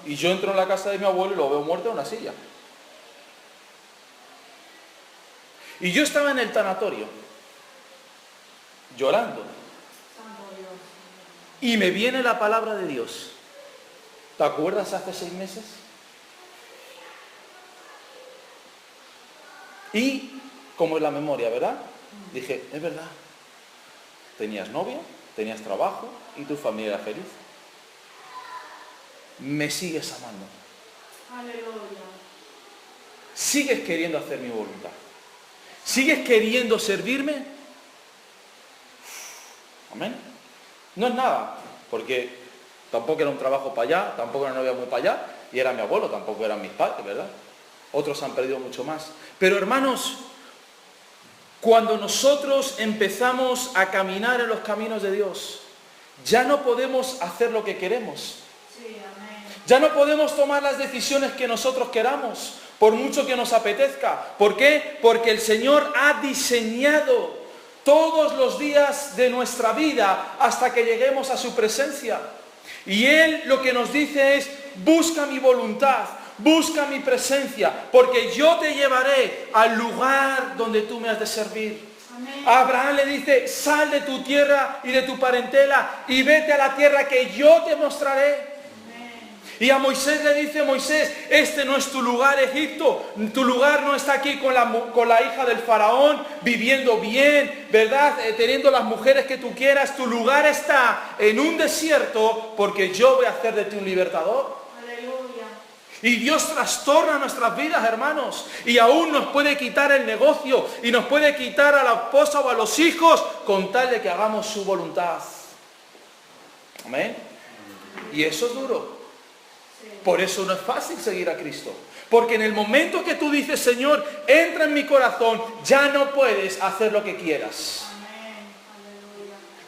Y yo entro en la casa de mi abuelo y lo veo muerto en una silla. Y yo estaba en el tanatorio, llorando. Y me viene la palabra de Dios. ¿Te acuerdas hace 6 meses? Y, como es la memoria, ¿verdad? Dije, es verdad. Tenías novia, tenías trabajo y tu familia era feliz. Me sigues amando. Aleluya. Sigues queriendo hacer mi voluntad. ¿Sigues queriendo servirme? Amén. No es nada, porque tampoco era un trabajo para allá, tampoco era una novia muy para allá, y era mi abuelo, tampoco eran mis padres, ¿verdad? Otros han perdido mucho más. Pero hermanos, cuando nosotros empezamos a caminar en los caminos de Dios, ya no podemos hacer lo que queremos. Sí, amén. Ya no podemos tomar las decisiones que nosotros queramos, por mucho que nos apetezca. ¿Por qué? Porque el Señor ha diseñado todos los días de nuestra vida hasta que lleguemos a su presencia. Y Él lo que nos dice es, busca mi voluntad, busca mi presencia, porque yo te llevaré al lugar donde tú me has de servir. Amén. A Abraham le dice, sal de tu tierra y de tu parentela y vete a la tierra que yo te mostraré. Y a Moisés le dice, Moisés, este no es tu lugar, Egipto. Tu lugar no está aquí con la hija del faraón, viviendo bien, ¿verdad? Teniendo las mujeres que tú quieras. Tu lugar está en un desierto, porque yo voy a hacer de ti un libertador. Aleluya. Y Dios trastorna nuestras vidas, hermanos. Y aún nos puede quitar el negocio. Y nos puede quitar a la esposa o a los hijos, con tal de que hagamos su voluntad. Amén. Y eso es duro. Por eso no es fácil seguir a Cristo. Porque en el momento que tú dices, Señor, entra en mi corazón, ya no puedes hacer lo que quieras.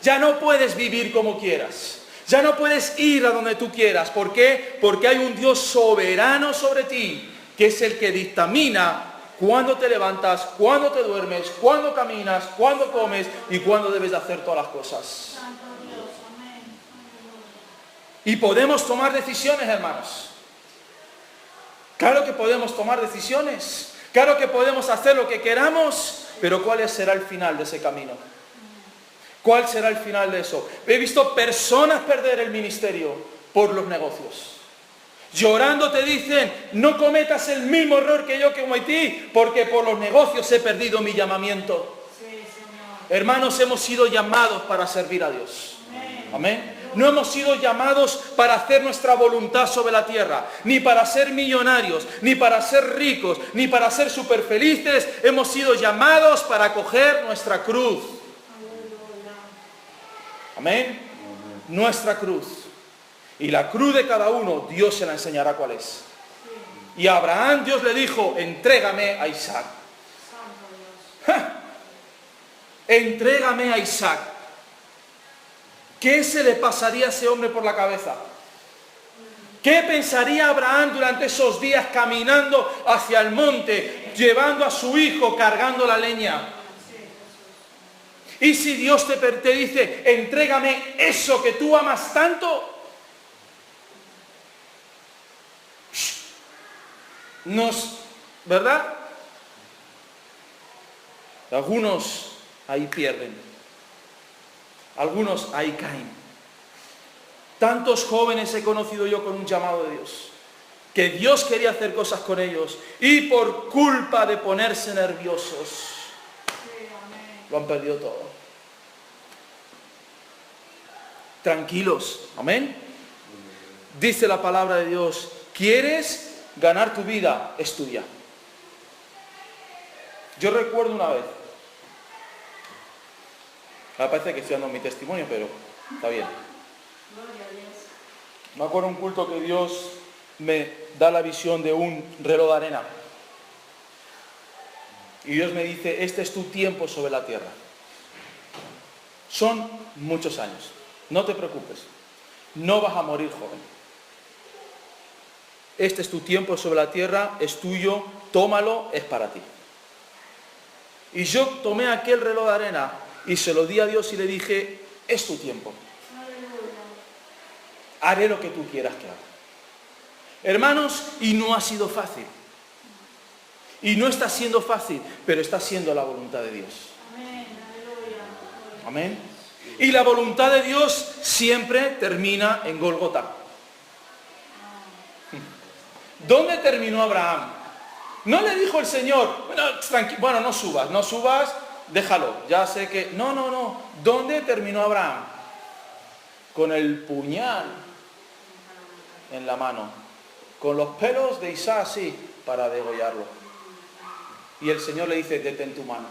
Ya no puedes vivir como quieras. Ya no puedes ir a donde tú quieras. ¿Por qué? Porque hay un Dios soberano sobre ti, que es el que dictamina cuándo te levantas, cuándo te duermes, cuándo caminas, cuándo comes y cuándo debes de hacer todas las cosas. Y podemos tomar decisiones, hermanos. Claro que podemos tomar decisiones. Claro que podemos hacer lo que queramos. Pero ¿cuál será el final de ese camino? ¿Cuál será el final de eso? He visto personas perder el ministerio por los negocios. Llorando te dicen, no cometas el mismo error que yo cometí, porque por los negocios he perdido mi llamamiento. Sí, Señor. Hermanos, hemos sido llamados para servir a Dios. Amén. No hemos sido llamados para hacer nuestra voluntad sobre la tierra, ni para ser millonarios, ni para ser ricos, ni para ser súper felices. Hemos sido llamados para coger nuestra cruz. Amén. Nuestra cruz. Y la cruz de cada uno, Dios se la enseñará cuál es. Y a Abraham Dios le dijo, entrégame a Isaac. ¡Ja! Entrégame a Isaac. ¿Qué se le pasaría a ese hombre por la cabeza? ¿Qué pensaría Abraham durante esos días caminando hacia el monte, llevando a su hijo, cargando la leña? Y si Dios te dice, entrégame eso que tú amas tanto, ¿verdad? Algunos ahí pierden. Algunos ahí caen. Tantos jóvenes he conocido yo con un llamado de Dios, que Dios quería hacer cosas con ellos, y por culpa de ponerse nerviosos, lo han perdido todo. Tranquilos, amén. Dice la palabra de Dios, ¿quieres ganar tu vida? Es tuya. Yo recuerdo una vez, me parece que estoy dando mi testimonio, pero está bien. Gloria a Dios. Me acuerdo un culto que Dios me da la visión de un reloj de arena. Y Dios me dice, este es tu tiempo sobre la tierra. Son muchos años. No te preocupes. No vas a morir joven. Este es tu tiempo sobre la tierra, es tuyo, tómalo, es para ti. Y yo tomé aquel reloj de arena y se lo di a Dios y le dije, es tu tiempo. Aleluya. Haré lo que tú quieras que haga. Hermanos, y no ha sido fácil. Y no está siendo fácil, pero está siendo la voluntad de Dios. Amén. Aleluya. Amén. Y la voluntad de Dios siempre termina en Gólgota. ¿Dónde terminó Abraham? No le dijo el Señor, bueno, no subas, déjalo, ya sé que... No. ¿Dónde terminó Abraham? Con el puñal en la mano, con los pelos de Isaac así, para degollarlo. Y el Señor le dice, detén tu mano,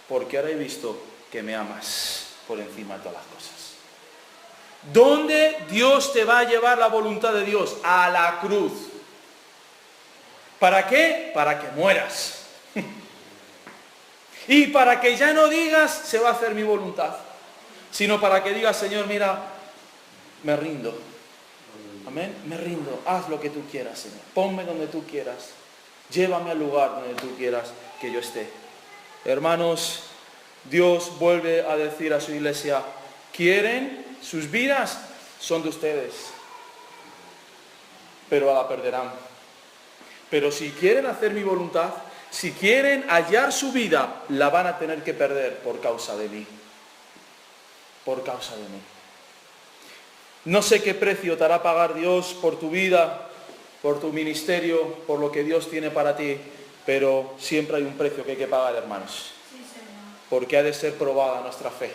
porque ahora he visto que me amas por encima de todas las cosas. ¿Dónde Dios te va a llevar la voluntad de Dios? A la cruz. ¿Para qué? Para que mueras. Y para que ya no digas, se va a hacer mi voluntad, sino para que digas, Señor, mira, me rindo. Amén, me rindo, haz lo que tú quieras, Señor. Ponme donde tú quieras. Llévame al lugar donde tú quieras que yo esté. Hermanos, Dios vuelve a decir a su iglesia, ¿quieren? Sus vidas son de ustedes, pero la perderán. Pero si quieren hacer mi voluntad, si quieren hallar su vida, la van a tener que perder por causa de mí. Por causa de mí. No sé qué precio te hará pagar Dios por tu vida, por tu ministerio, por lo que Dios tiene para ti, pero siempre hay un precio que hay que pagar, hermanos. Sí, Señor. Porque ha de ser probada nuestra fe.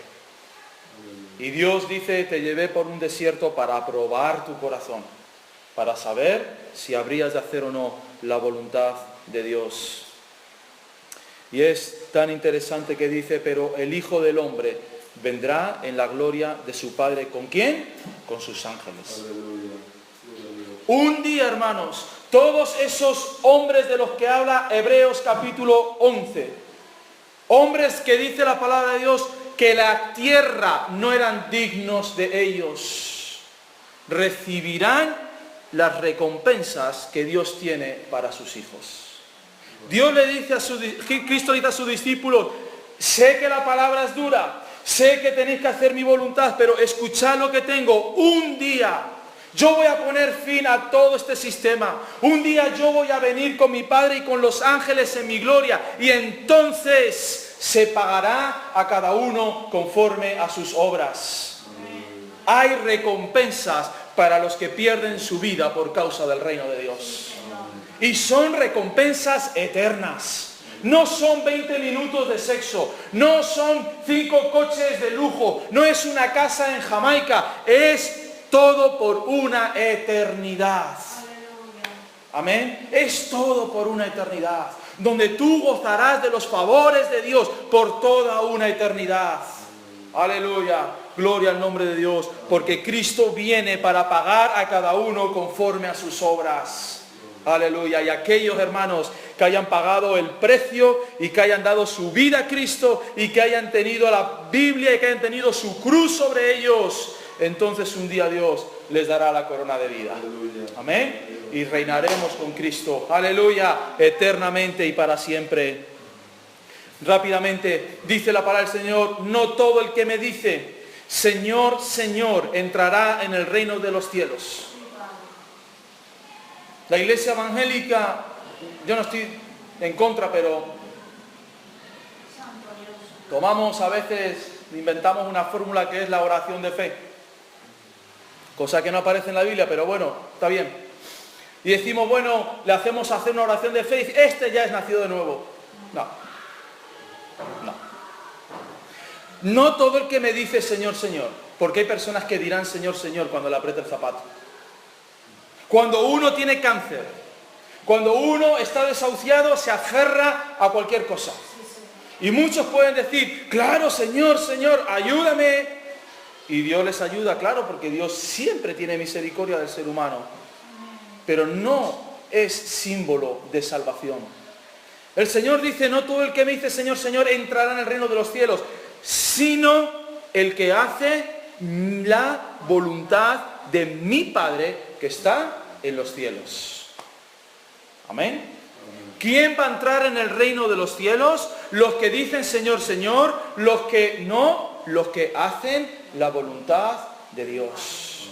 Y Dios dice, te llevé por un desierto para probar tu corazón, para saber si habrías de hacer o no la voluntad de Dios. Y es tan interesante que dice, pero el Hijo del Hombre vendrá en la gloria de su Padre. ¿Con quién? Con sus ángeles. Un día, hermanos, todos esos hombres de los que habla Hebreos capítulo 11, hombres que dice la palabra de Dios que la tierra no eran dignos de ellos, recibirán las recompensas que Dios tiene para sus hijos. Dios le dice Cristo dice a sus discípulos, sé que la palabra es dura, sé que tenéis que hacer mi voluntad, pero escuchad lo que tengo. Un día yo voy a poner fin a todo este sistema. Un día yo voy a venir con mi Padre y con los ángeles en mi gloria. Y entonces se pagará a cada uno conforme a sus obras. Hay recompensas para los que pierden su vida por causa del reino de Dios. Y son recompensas eternas. No son 20 minutos de sexo, no son 5 coches de lujo, no es una casa en Jamaica, es todo por una eternidad. Amén. Es todo por una eternidad, donde tú gozarás de los favores de Dios por toda una eternidad. Aleluya. Gloria al nombre de Dios, porque Cristo viene para pagar a cada uno conforme a sus obras. Aleluya. Y aquellos hermanos que hayan pagado el precio y que hayan dado su vida a Cristo y que hayan tenido la Biblia y que hayan tenido su cruz sobre ellos, entonces un día Dios les dará la corona de vida. Aleluya. Amén. Y reinaremos con Cristo. Aleluya. Eternamente y para siempre. Rápidamente dice la palabra del Señor, no todo el que me dice, Señor, Señor, entrará en el reino de los cielos. La iglesia evangélica, yo no estoy en contra, pero tomamos a veces, inventamos una fórmula que es la oración de fe. Cosa que no aparece en la Biblia, pero bueno, está bien. Y decimos, bueno, le hacemos hacer una oración de fe y este ya es nacido de nuevo. No todo el que me dice Señor, Señor, porque hay personas que dirán Señor, Señor cuando le apriete el zapato. Cuando uno tiene cáncer, cuando uno está desahuciado, se aferra a cualquier cosa. Y muchos pueden decir, claro, Señor, Señor, ayúdame. Y Dios les ayuda, claro, porque Dios siempre tiene misericordia del ser humano. Pero no es símbolo de salvación. El Señor dice, no todo el que me dice Señor, Señor, entrará en el reino de los cielos, sino el que hace la voluntad de mi Padre que está en los cielos. Amén. ¿Quién va a entrar en el reino de los cielos? Los que dicen Señor, Señor, los que no, los que hacen la voluntad de Dios.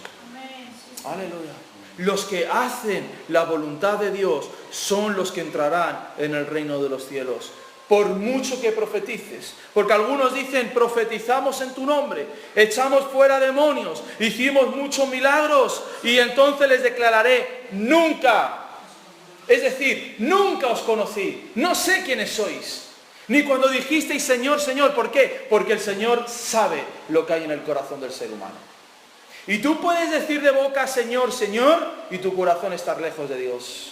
Aleluya. Los que hacen la voluntad de Dios son los que entrarán en el reino de los cielos. Por mucho que profetices, porque algunos dicen, profetizamos en tu nombre, echamos fuera demonios, hicimos muchos milagros, y entonces les declararé, nunca. Es decir, nunca os conocí, no sé quiénes sois. Ni cuando dijisteis Señor, Señor, ¿por qué? Porque el Señor sabe lo que hay en el corazón del ser humano. Y tú puedes decir de boca Señor, Señor, y tu corazón estar lejos de Dios.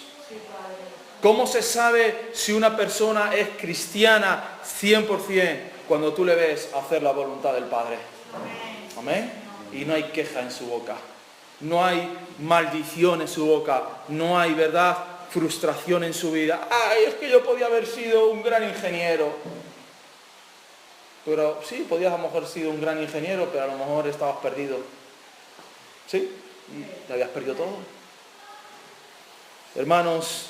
¿Cómo se sabe si una persona es cristiana 100% cuando tú le ves hacer la voluntad del Padre? Amén. Y no hay queja en su boca, no hay maldición en su boca, no hay, ¿verdad?, frustración en su vida. Ay, es que yo podía haber sido un gran ingeniero. Pero sí, podías a lo mejor sido un gran ingeniero, pero a lo mejor estabas perdido. ¿Sí? Y te habías perdido todo. Hermanos,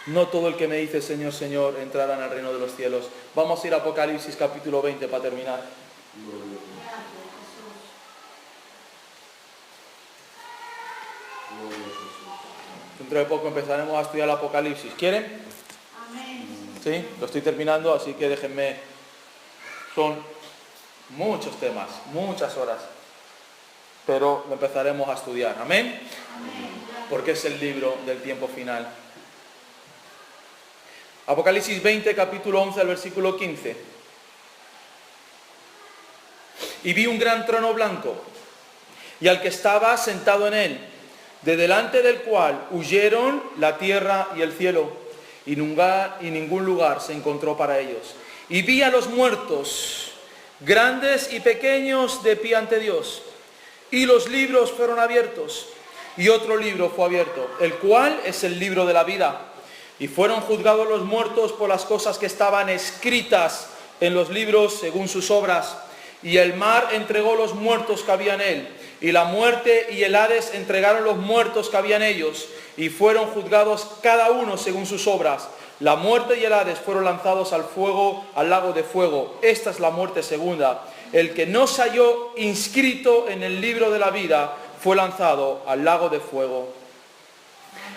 no todo el que me dice Señor, Señor entrará en el reino de los cielos. Vamos a ir a Apocalipsis capítulo 20 para terminar. Dentro de poco empezaremos a estudiar el Apocalipsis. ¿Quieren? Amén. Sí, lo estoy terminando, así que déjenme. Son muchos temas, muchas horas, pero lo empezaremos a estudiar. Amén. Porque es el libro del tiempo final. Apocalipsis 20, capítulo 11, al versículo 15. Y vi un gran trono blanco, y al que estaba sentado en él, de delante del cual huyeron la tierra y el cielo, y ningún lugar se encontró para ellos. Y vi a los muertos, grandes y pequeños, de pie ante Dios, y los libros fueron abiertos, y otro libro fue abierto, el cual es el libro de la vida. Y fueron juzgados los muertos por las cosas que estaban escritas en los libros según sus obras. Y el mar entregó los muertos que había en él, y la muerte y el Hades entregaron los muertos que había en ellos, y fueron juzgados cada uno según sus obras. La muerte y el Hades fueron lanzados al fuego, al lago de fuego. Esta es la muerte segunda. El que no se halló inscrito en el libro de la vida fue lanzado al lago de fuego.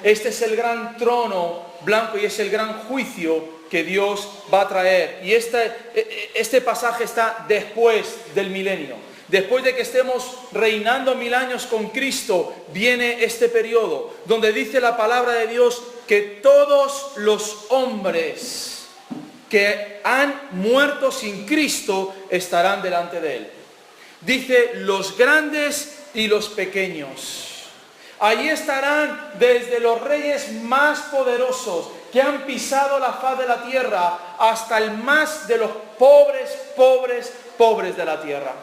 Este es el gran trono blanco y es el gran juicio que Dios va a traer. Y este pasaje está después del milenio. Después de que estemos reinando 1000 años con Cristo, viene este periodo donde dice la palabra de Dios que todos los hombres que han muerto sin Cristo estarán delante de Él. Dice los grandes y los pequeños. Allí estarán desde los reyes más poderosos que han pisado la faz de la tierra hasta el más de los pobres de la tierra.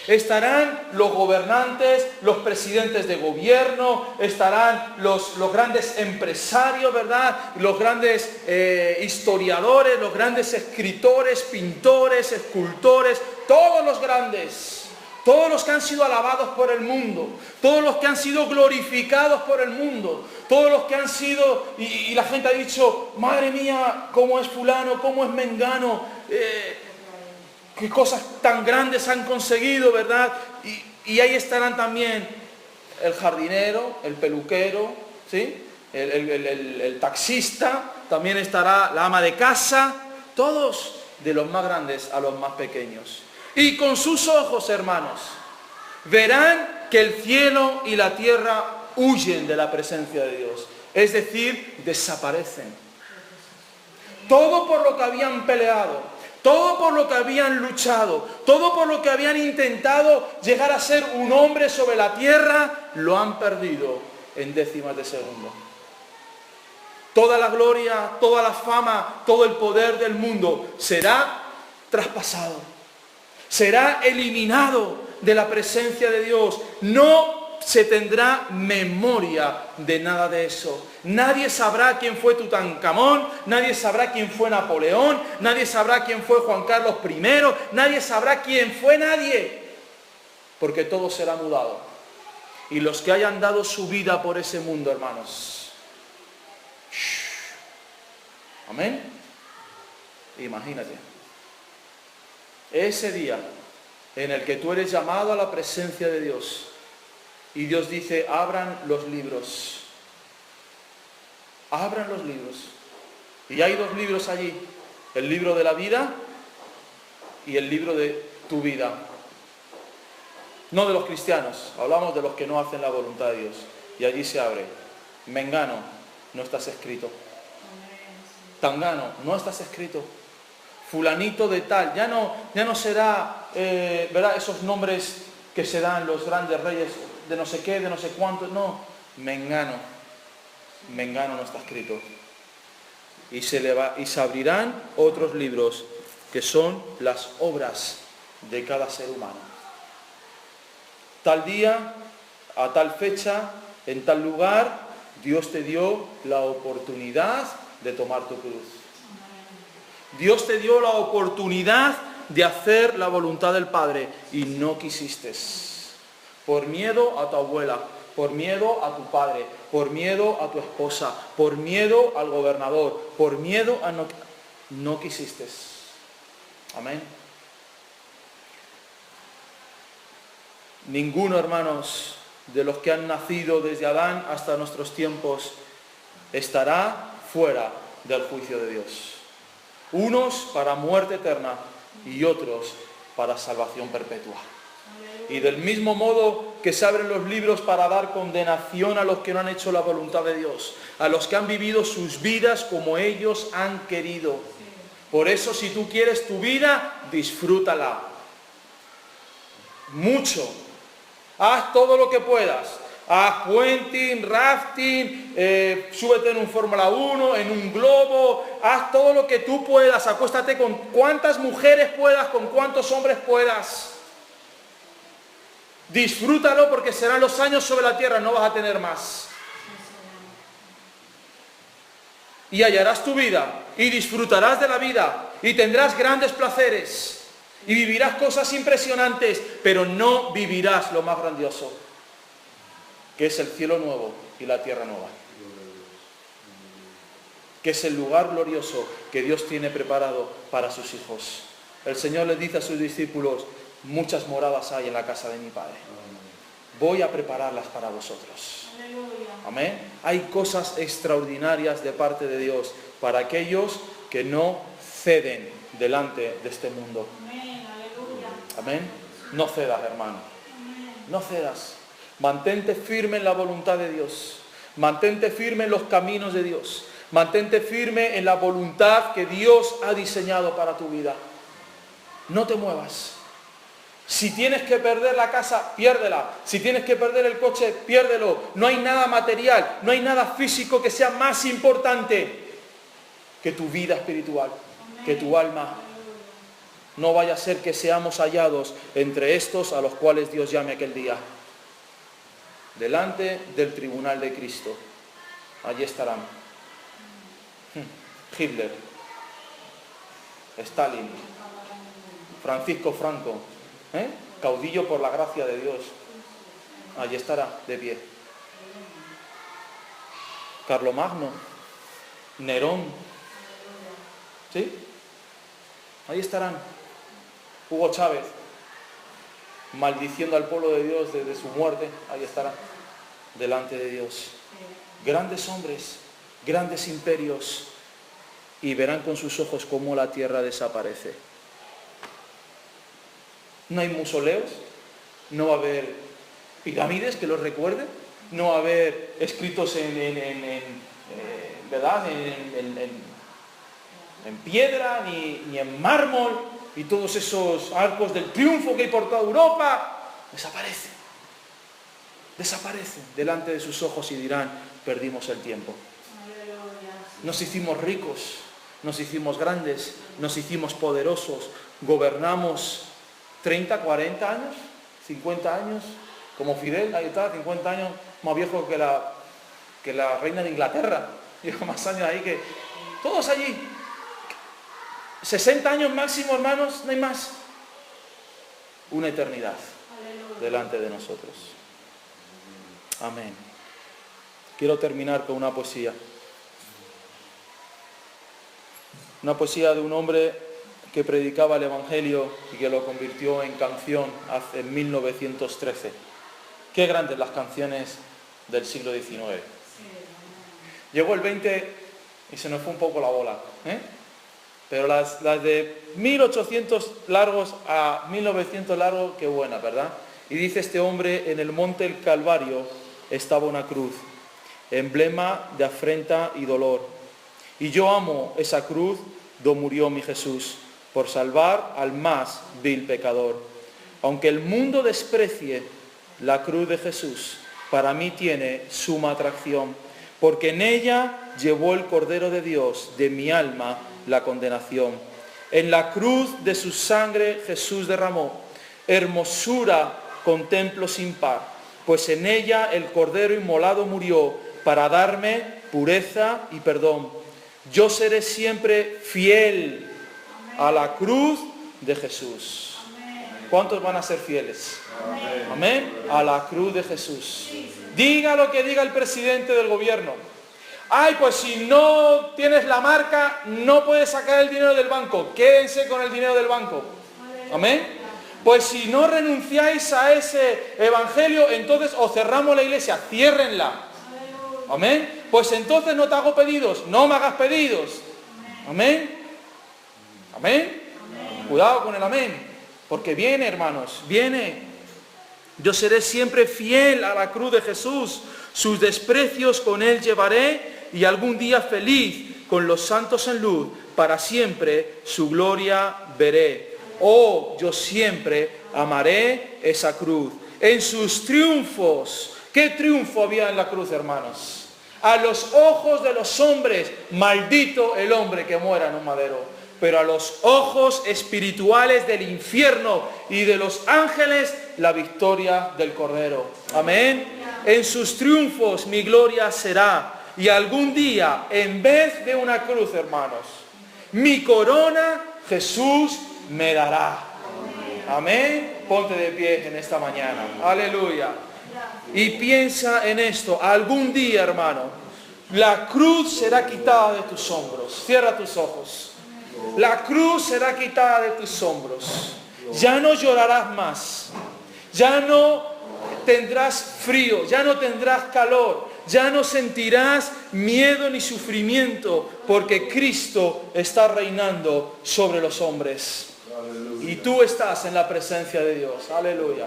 Estarán los gobernantes, los presidentes de gobierno, estarán los grandes empresarios, ¿verdad? Los grandes historiadores, los grandes escritores, pintores, escultores, todos los grandes. Todos los que han sido alabados por el mundo, todos los que han sido glorificados por el mundo, todos los que han sido, y la gente ha dicho, madre mía, cómo es fulano, cómo es mengano, qué cosas tan grandes han conseguido, ¿verdad? Y ahí estarán también el jardinero, el peluquero, ¿sí? El taxista, también estará la ama de casa, todos de los más grandes a los más pequeños. Y con sus ojos, hermanos, verán que el cielo y la tierra huyen de la presencia de Dios. Es decir, desaparecen. Todo por lo que habían peleado, todo por lo que habían luchado, todo por lo que habían intentado llegar a ser un hombre sobre la tierra, lo han perdido en décimas de segundo. Toda la gloria, toda la fama, todo el poder del mundo será traspasado. Será eliminado de la presencia de Dios. No se tendrá memoria de nada de eso. Nadie sabrá quién fue Tutankamón, nadie sabrá quién fue Napoleón, nadie sabrá quién fue Juan Carlos I, nadie sabrá quién fue nadie, porque todo será mudado. Y los que hayan dado su vida por ese mundo, hermanos. Amén. Imagínate. Ese día en el que tú eres llamado a la presencia de Dios y Dios dice, abran los libros. Abran los libros. Y hay dos libros allí. El libro de la vida y el libro de tu vida. No de los cristianos, hablamos de los que no hacen la voluntad de Dios. Y allí se abre. Mengano, no estás escrito. Tangano, no estás escrito. Fulanito de tal, ya no será, ¿verdad? Esos nombres que se dan los grandes reyes de no sé qué, de no sé cuánto, no. Mengano no está escrito. Y se abrirán otros libros que son las obras de cada ser humano. Tal día, a tal fecha, en tal lugar, Dios te dio la oportunidad de tomar tu cruz. Dios te dio la oportunidad de hacer la voluntad del Padre y no quisiste. Por miedo a tu abuela, por miedo a tu padre, por miedo a tu esposa, por miedo al gobernador, por miedo a no quisiste. Amén. Ninguno, hermanos, de los que han nacido desde Adán hasta nuestros tiempos estará fuera del juicio de Dios. Unos para muerte eterna y otros para salvación perpetua. Y del mismo modo que se abren los libros para dar condenación a los que no han hecho la voluntad de Dios, a los que han vivido sus vidas como ellos han querido. Por eso, si tú quieres tu vida, disfrútala. Mucho. Haz todo lo que puedas. Haz puenting, rafting, súbete en un Fórmula 1, en un globo, haz todo lo que tú puedas, acuéstate con cuantas mujeres puedas, con cuantos hombres puedas. Disfrútalo porque serán los años sobre la tierra, no vas a tener más. Y hallarás tu vida, y disfrutarás de la vida, y tendrás grandes placeres, y vivirás cosas impresionantes, pero no vivirás lo más grandioso, que es el cielo nuevo y la tierra nueva, que es el lugar glorioso que Dios tiene preparado para sus hijos. El Señor les dice a sus discípulos, muchas moradas hay en la casa de mi Padre. Voy a prepararlas para vosotros. Amén. Hay cosas extraordinarias de parte de Dios para aquellos que no ceden delante de este mundo. Amén. No cedas, hermano. No cedas. Mantente firme en la voluntad de Dios. Mantente firme en los caminos de Dios. Mantente firme en la voluntad que Dios ha diseñado para tu vida. No te muevas. Si tienes que perder la casa, piérdela. Si tienes que perder el coche, piérdelo. No hay nada material, no hay nada físico que sea más importante que tu vida espiritual, que tu alma. No vaya a ser que seamos hallados entre estos a los cuales Dios llame aquel día. Delante del tribunal de Cristo. Allí estarán Hitler, Stalin, Francisco Franco, caudillo por la gracia de Dios. Allí estará de pie. Carlomagno, Nerón, ¿sí? Ahí estarán. Hugo Chávez, maldiciendo al pueblo de Dios desde su muerte, ahí estará, delante de Dios. Grandes hombres, grandes imperios, y verán con sus ojos cómo la tierra desaparece. No hay mausoleos, no va a haber pirámides que los recuerden, no va a haber escritos ¿verdad? En piedra, ni en mármol, y todos esos arcos del triunfo que hay por toda Europa, desaparecen. desaparecen delante de sus ojos y dirán, perdimos el tiempo. Nos hicimos ricos, nos hicimos grandes, nos hicimos poderosos, gobernamos 30, 40 años, 50 años, como Fidel, ahí está, 50 años, más viejo que la reina de Inglaterra, lleva más años ahí que todos allí. 60 años máximo, hermanos, no hay más. Una eternidad delante de nosotros. Amén. Quiero terminar con una poesía. Una poesía de un hombre que predicaba el Evangelio y que lo convirtió en canción en 1913. Qué grandes las canciones del siglo XIX. Llegó el 20 y se nos fue un poco la bola, pero las de 1800 largos a 1900 largos, qué buena, ¿verdad? Y dice este hombre, en el monte del Calvario estaba una cruz, emblema de afrenta y dolor. Y yo amo esa cruz do murió mi Jesús, por salvar al más vil pecador. Aunque el mundo desprecie la cruz de Jesús, para mí tiene suma atracción, porque en ella llevó el Cordero de Dios de mi alma la condenación. En la cruz de su sangre Jesús derramó hermosura contemplo sin par, pues en ella el Cordero inmolado murió para darme pureza y perdón. Yo seré siempre fiel a la cruz de Jesús. ¿Cuántos van a ser fieles? Amén. A la cruz de Jesús. Diga lo que diga el presidente del gobierno. Ay, pues si no tienes la marca, no puedes sacar el dinero del banco. Quédense con el dinero del banco. Amén. Pues si no renunciáis a ese evangelio, entonces os cerramos la iglesia. Ciérrenla. Amén. Pues entonces no te hago pedidos. No me hagas pedidos. Amén. Amén. Cuidado con el amén. Porque viene, hermanos, viene. Yo seré siempre fiel a la cruz de Jesús. Sus desprecios con él llevaré y algún día feliz con los santos en luz, para siempre su gloria veré. Oh, yo siempre amaré esa cruz. En sus triunfos, ¿qué triunfo había en la cruz, hermanos? A los ojos de los hombres, maldito el hombre que muera en un madero. Pero a los ojos espirituales del infierno y de los ángeles, la victoria del Cordero. Amén. En sus triunfos mi gloria será. Y algún día, en vez de una cruz, hermanos, mi corona Jesús me dará. Amén. Ponte de pie en esta mañana. Aleluya. Y piensa en esto. Algún día, hermano, la cruz será quitada de tus hombros. Cierra tus ojos. La cruz será quitada de tus hombros. Ya no llorarás más. Ya no tendrás frío. Ya no tendrás calor. Ya no sentirás miedo ni sufrimiento, porque Cristo está reinando sobre los hombres. Aleluya. Y tú estás en la presencia de Dios. Aleluya.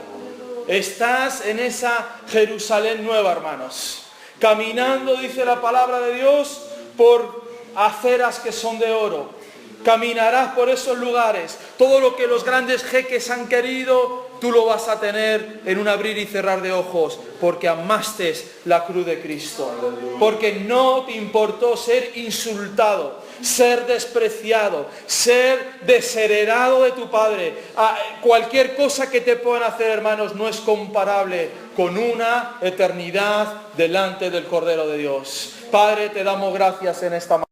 Estás en esa Jerusalén nueva, hermanos. Caminando, dice la palabra de Dios, por aceras que son de oro. Caminarás por esos lugares. Todo lo que los grandes jeques han querido, tú lo vas a tener en un abrir y cerrar de ojos, porque amaste la cruz de Cristo. Porque no te importó ser insultado, ser despreciado, ser desheredado de tu Padre. Cualquier cosa que te puedan hacer, hermanos, no es comparable con una eternidad delante del Cordero de Dios. Padre, te damos gracias en esta mañana.